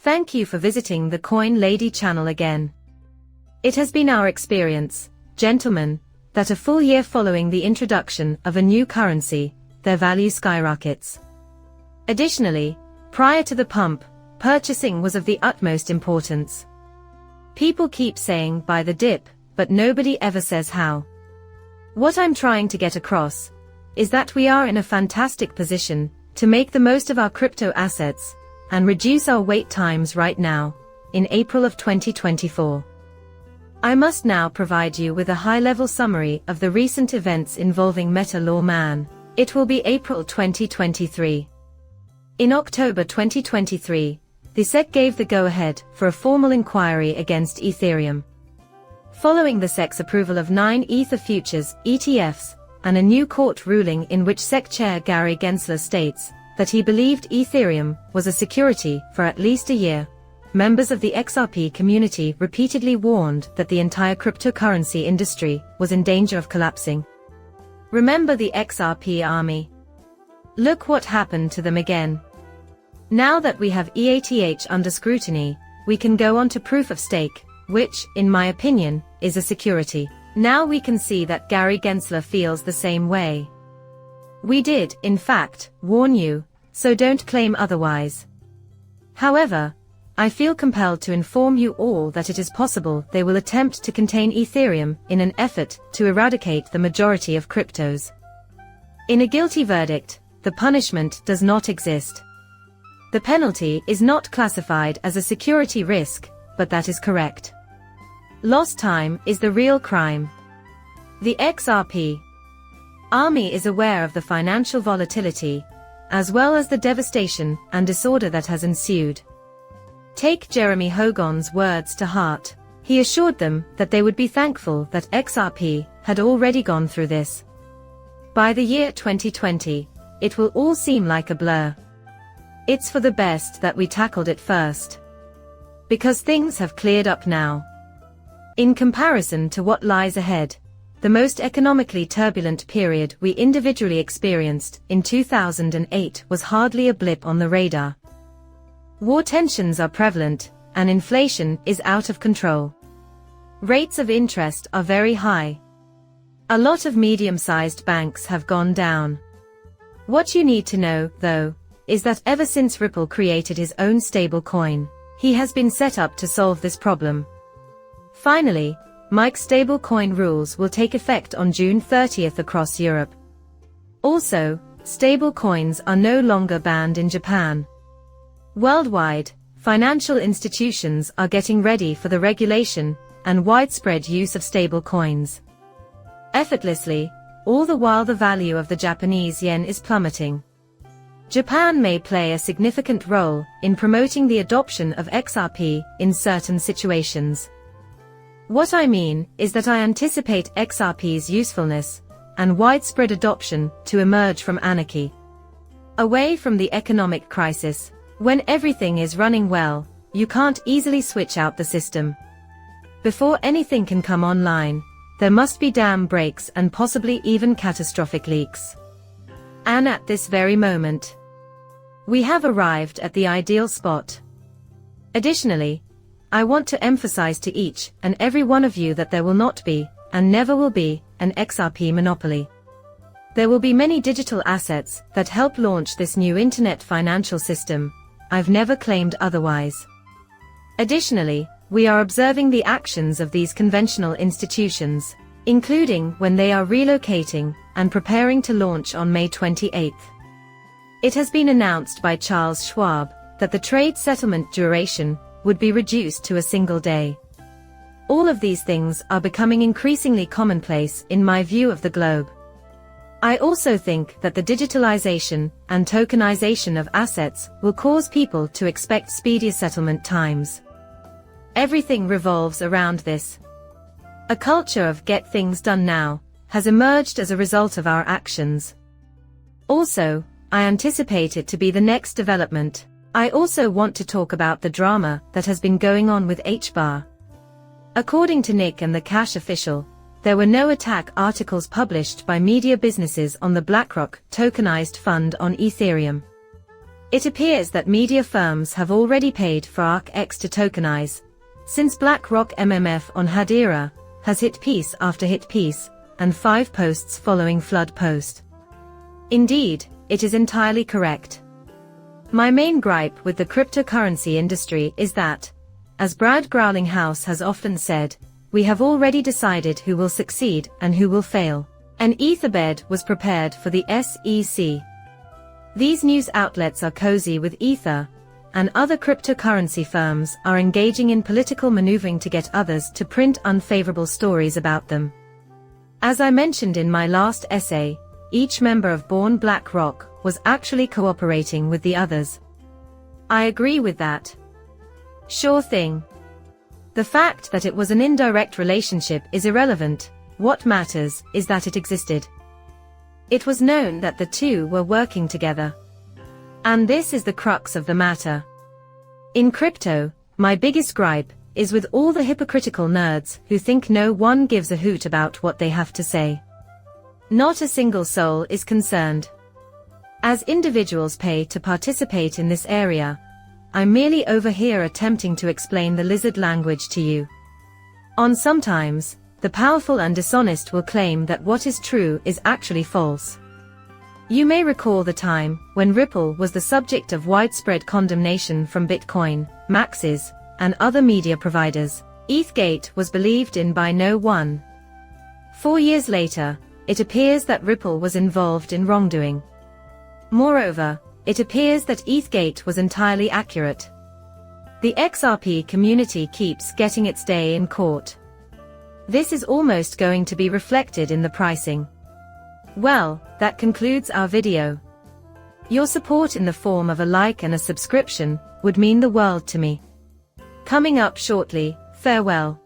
Thank you for visiting the Coin Lady channel again. It has been our experience, gentlemen, that a full year following the introduction of a new currency, their value skyrockets. Additionally, prior to the pump, purchasing was of the utmost importance. People keep saying buy the dip, but nobody ever says how. What I'm trying to get across is that we are in a fantastic position to make the most of our crypto assets and reduce our wait times right now, in April of 2024. I must now provide you with a high-level summary of the recent events involving Meta Lawman. It will be April 2023. In October 2023, the SEC gave the go-ahead for a formal inquiry against Ethereum. Following the SEC's approval of 9 Ether futures, ETFs, and a new court ruling in which SEC Chair Gary Gensler states that he believed Ethereum was a security for at least a year, members of the XRP community repeatedly warned that the entire cryptocurrency industry was in danger of collapsing. Remember the XRP army? Look what happened to them again. Now that we have ETH under scrutiny, we can go on to proof of stake, which, in my opinion, is a security. Now we can see that Gary Gensler feels the same way. We did, in fact, warn you, so don't claim otherwise. However, I feel compelled to inform you all that it is possible they will attempt to contain Ethereum in an effort to eradicate the majority of cryptos. In a guilty verdict, the punishment does not exist. The penalty is not classified as a security risk, but that is correct. Lost time is the real crime. The XRP army is aware of the financial volatility, as well as the devastation and disorder that has ensued. Take Jeremy Hogan's words to heart. He assured them that they would be thankful that XRP had already gone through this. By the year 2020, it will all seem like a blur. It's for the best that we tackled it first, because things have cleared up now. In comparison to what lies ahead, the most economically turbulent period we individually experienced in 2008 was hardly a blip on the radar. War tensions are prevalent, and inflation is out of control. Rates of interest are very high. A lot of medium-sized banks have gone down. What you need to know, though, is that ever since Ripple created his own stable coin, he has been set up to solve this problem. Finally, Mike's stablecoin rules will take effect on June 30th across Europe. Also, stablecoins are no longer banned in Japan. Worldwide, financial institutions are getting ready for the regulation and widespread use of stablecoins. Effortlessly, all the while the value of the Japanese yen is plummeting. Japan may play a significant role in promoting the adoption of XRP in certain situations. What I mean is that I anticipate XRP's usefulness and widespread adoption to emerge from anarchy. Away from the economic crisis, when everything is running well, you can't easily switch out the system. Before anything can come online, there must be dam breaks and possibly even catastrophic leaks. And at this very moment, we have arrived at the ideal spot. Additionally, I want to emphasize to each and every one of you that there will not be, and never will be, an XRP monopoly. There will be many digital assets that help launch this new internet financial system. I've never claimed otherwise. Additionally, we are observing the actions of these conventional institutions, including when they are relocating and preparing to launch on May 28th. It has been announced by Charles Schwab that the trade settlement duration would be reduced to a single day. All of these things are becoming increasingly commonplace in my view of the globe. I also think that the digitalization and tokenization of assets will cause people to expect speedier settlement times. Everything revolves around this. A culture of get things done now has emerged as a result of our actions. Also, I anticipate it to be the next development. I also want to talk about the drama that has been going on with HBAR. According to Nick and the Cash Official, there were no attack articles published by media businesses on the BlackRock tokenized fund on Ethereum. It appears that media firms have already paid for ARC-X to tokenize, since BlackRock MMF on Hadera has hit piece after hit piece, and 5 posts following flood post. Indeed, it is entirely correct. My main gripe with the cryptocurrency industry is that, as Brad Growlinghouse has often said, we have already decided who will succeed and who will fail. An Etherbed was prepared for the SEC. These news outlets are cozy with Ether, and other cryptocurrency firms are engaging in political maneuvering to get others to print unfavorable stories about them. As I mentioned in my last essay, each member of Born BlackRock was actually cooperating with the others. I agree with that. Sure thing. The fact that it was an indirect relationship is irrelevant. What matters is that it existed. It was known that the two were working together. And this is the crux of the matter. In crypto, my biggest gripe is with all the hypocritical nerds who think no one gives a hoot about what they have to say. Not a single soul is concerned. As individuals pay to participate in this area, I'm merely over here attempting to explain the lizard language to you. Sometimes, the powerful and dishonest will claim that what is true is actually false. You may recall the time when Ripple was the subject of widespread condemnation from Bitcoin, Maxis, and other media providers. ETHgate was believed in by no one. 4 years later, it appears that Ripple was involved in wrongdoing. Moreover, it appears that ETHgate was entirely accurate. The XRP community keeps getting its day in court. This is almost going to be reflected in the pricing. Well, that concludes our video. Your support in the form of a like and a subscription would mean the world to me. Coming up shortly, farewell.